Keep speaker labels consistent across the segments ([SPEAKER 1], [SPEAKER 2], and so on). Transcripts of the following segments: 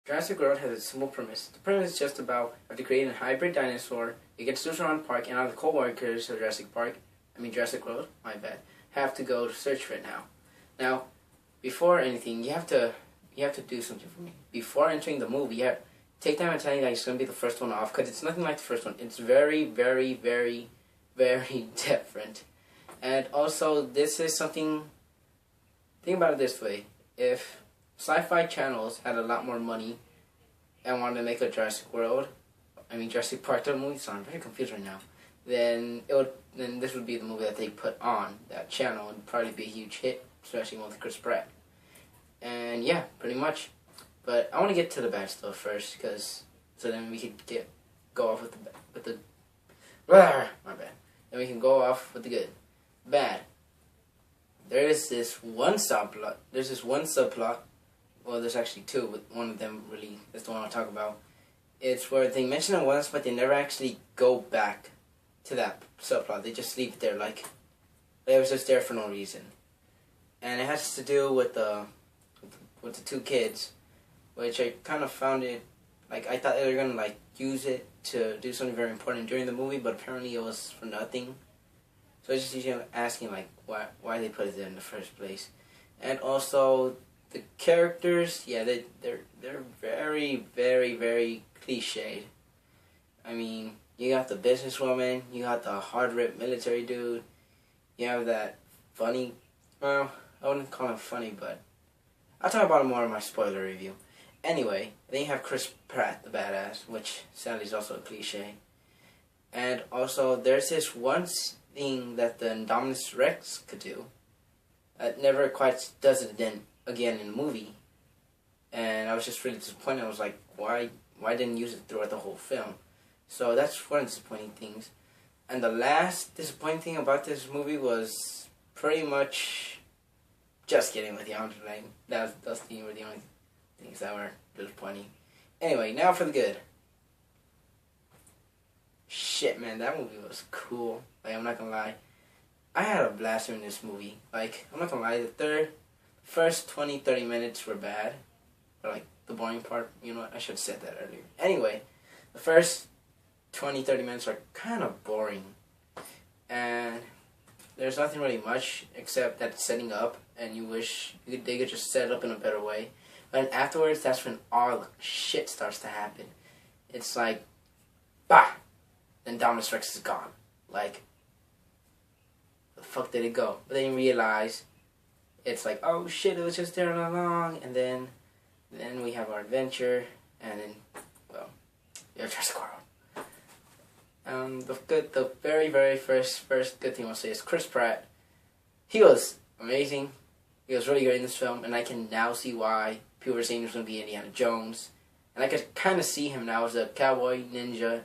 [SPEAKER 1] Jurassic World has a simple premise. The premise is just about after creating a hybrid dinosaur, it gets loose around the park, and all the co-workers of Jurassic World, my bad, have to go to search for it now. Now, before anything, you have to do something for me. Before entering the movie, you have to take time and tell you that it's going to be the first one off, because it's nothing like the first one. It's very, very, very, very different. And also, this is something, think about it this way. If sci-fi channels had a lot more money and wanted to make a Jurassic Park movie, so I'm very confused right now, then this would be the movie that they put on that channel and probably be a huge hit, especially with Chris Pratt. And yeah, pretty much. But I want to get to the bad stuff first, so then we could go off with the my bad. Then we can go off with the good. Bad. There's this one subplot. Well, there's actually two, but one of them really is the one I'll talk about. It's where they mention it once, but they never actually go back to that subplot. They just leave it there, like it was just there for no reason. And it has to do with the two kids, which I kind of found it, like, I thought they were gonna like use it to do something very important during the movie, but apparently it was for nothing. So it's just asking like why they put it there in the first place. And also the characters, yeah, they're very, very, very cliched. I mean, you got the businesswoman, you got the hard-ripped military dude, you have that funny, well, I wouldn't call him funny, but I'll talk about it more in my spoiler review. Anyway, then you have Chris Pratt, the badass, which sadly is also a cliche. And also, there's this one thing that the Indominus Rex could do that never quite does it again in the movie. And I was just really disappointed. I was like, why didn't you use it throughout the whole film? So that's one disappointing things. And the last disappointing thing about this movie was pretty much just getting with the Andre. Those were the only things that were disappointing. Anyway, now for the good. Shit, man, that movie was cool. Like, I'm not gonna lie. I had a blast in this movie. Like, I'm not gonna lie, the first 20-30 minutes were bad. Or, like, the boring part, you know what, I should have said that earlier. Anyway, the first 20-30 minutes are kind of boring. And there's nothing really much except that setting up, and you wish they could just set it up in a better way. But afterwards, that's when all the shit starts to happen. It's like, bah! Then Indominus Rex is gone. Like, the fuck did it go? But then you realize, it's like, oh shit, it was just there all along. And then we have our adventure, and then, well, we have Jurassic World. The very, very first good thing I'll say is Chris Pratt. He was amazing. He was really great in this film, and I can now see why people were saying he was going to be Indiana Jones. And I could kind of see him now as a cowboy ninja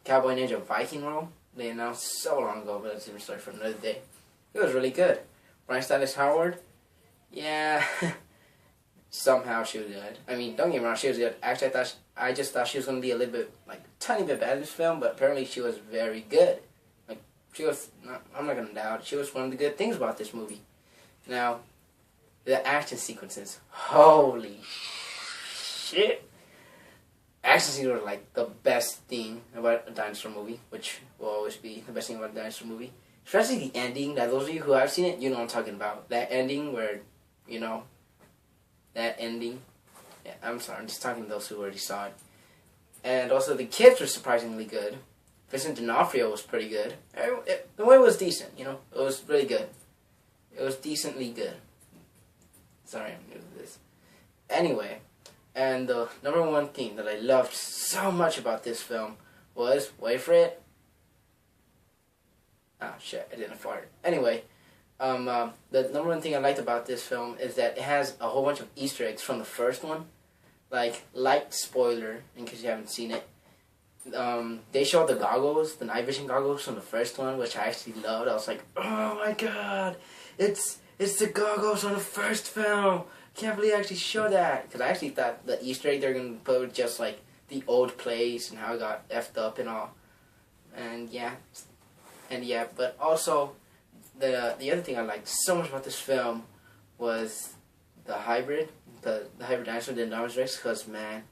[SPEAKER 1] Viking role. They announced so long ago, but that's a different story for another day. It was really good. Bryce Dallas Howard, yeah, somehow she was good. I mean, don't get me wrong, she was good. Actually, I just thought she was going to be a little bit, like, tiny bit bad in this film, but apparently she was very good. Like, I'm not going to doubt, she was one of the good things about this movie. Now, the action sequences, holy shit. Action scenes were like the best thing about a dinosaur movie, which will always be the best thing about a dinosaur movie. Especially the ending, that those of you who have seen it, you know what I'm talking about. That ending where, you know, that ending. Yeah, I'm sorry, I'm just talking to those who already saw it. And also the kids were surprisingly good. Vincent D'Onofrio was pretty good. The way was decent, you know, it was really good. It was decently good. Sorry, I'm new to this. Anyway. And the number one thing that I loved so much about this film was, wait for it. Oh shit, I didn't fart. Anyway, the number one thing I liked about this film is that it has a whole bunch of Easter eggs from the first one. Like spoiler, in case you haven't seen it. They showed the goggles, the night vision goggles from the first one, which I actually loved. I was like, oh my god, it's the goggles from the first film. Can't believe I actually showed that. Because I actually thought the Easter egg they're going to put was just like the old place and how it got effed up and all. And yeah, but also the other thing I liked so much about this film was the hybrid the hybrid dinosaur, the Indominus Rex, because, man,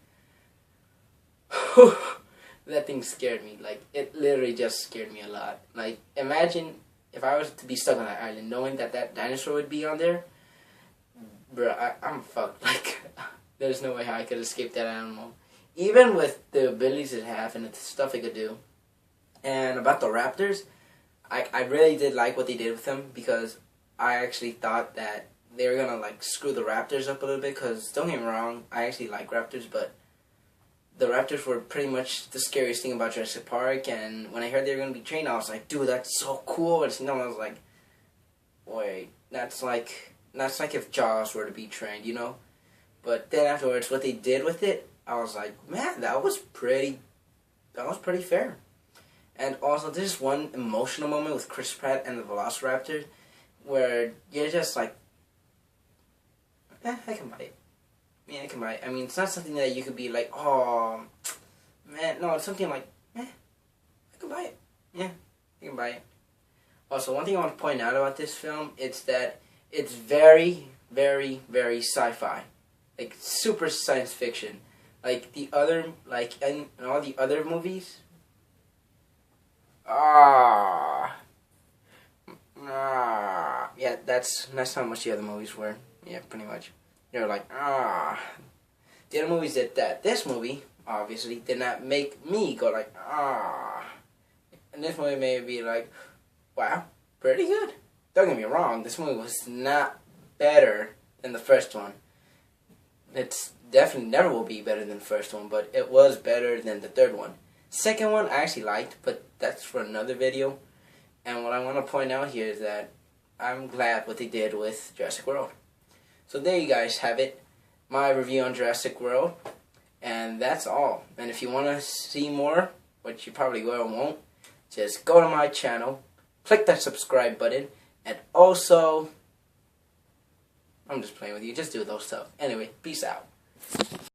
[SPEAKER 1] that thing scared me. Like, it literally just scared me a lot. Like, imagine if I was to be stuck on that island, knowing that that dinosaur would be on there. Bruh, I'm fucked. Like, there's no way how I could escape that animal. Even with the abilities it have and the stuff it could do. And about the raptors, I really did like what they did with them, because I actually thought that they were gonna, like, screw the raptors up a little bit, because, don't get me wrong, I actually like raptors, but the raptors were pretty much the scariest thing about Jurassic Park, and when I heard they were gonna be trained, I was like, dude, that's so cool. And I was like, wait, that's like if Jaws were to be trained, you know? But then afterwards, what they did with it, I was like, man, that was pretty fair. And also, there's one emotional moment with Chris Pratt and the Velociraptor where you're just like, I can buy it. Yeah, I can buy it. I mean, it's not something that you could be like, oh, man. No, it's something like, I can buy it. Yeah, I can buy it. Also, one thing I want to point out about this film is that it's very, very, very sci-fi. Like, super science fiction. Like, the other, like, in all the other movies, yeah, that's how much the other movies were. Yeah, pretty much. They were like, The other movies did that. This movie, obviously, did not make me go like, And this movie made me like, wow, pretty good. Don't get me wrong, this movie was not better than the first one. It's definitely never will be better than the first one, but it was better than the third one. Second one I actually liked, but that's for another video. And what I want to point out here is that I'm glad what they did with Jurassic World. So there you guys have it, my review on Jurassic World, and that's all. And if you want to see more, which you probably will or won't, just go to my channel, click that subscribe button, and also, I'm just playing with you, just do those stuff. Anyway, peace out.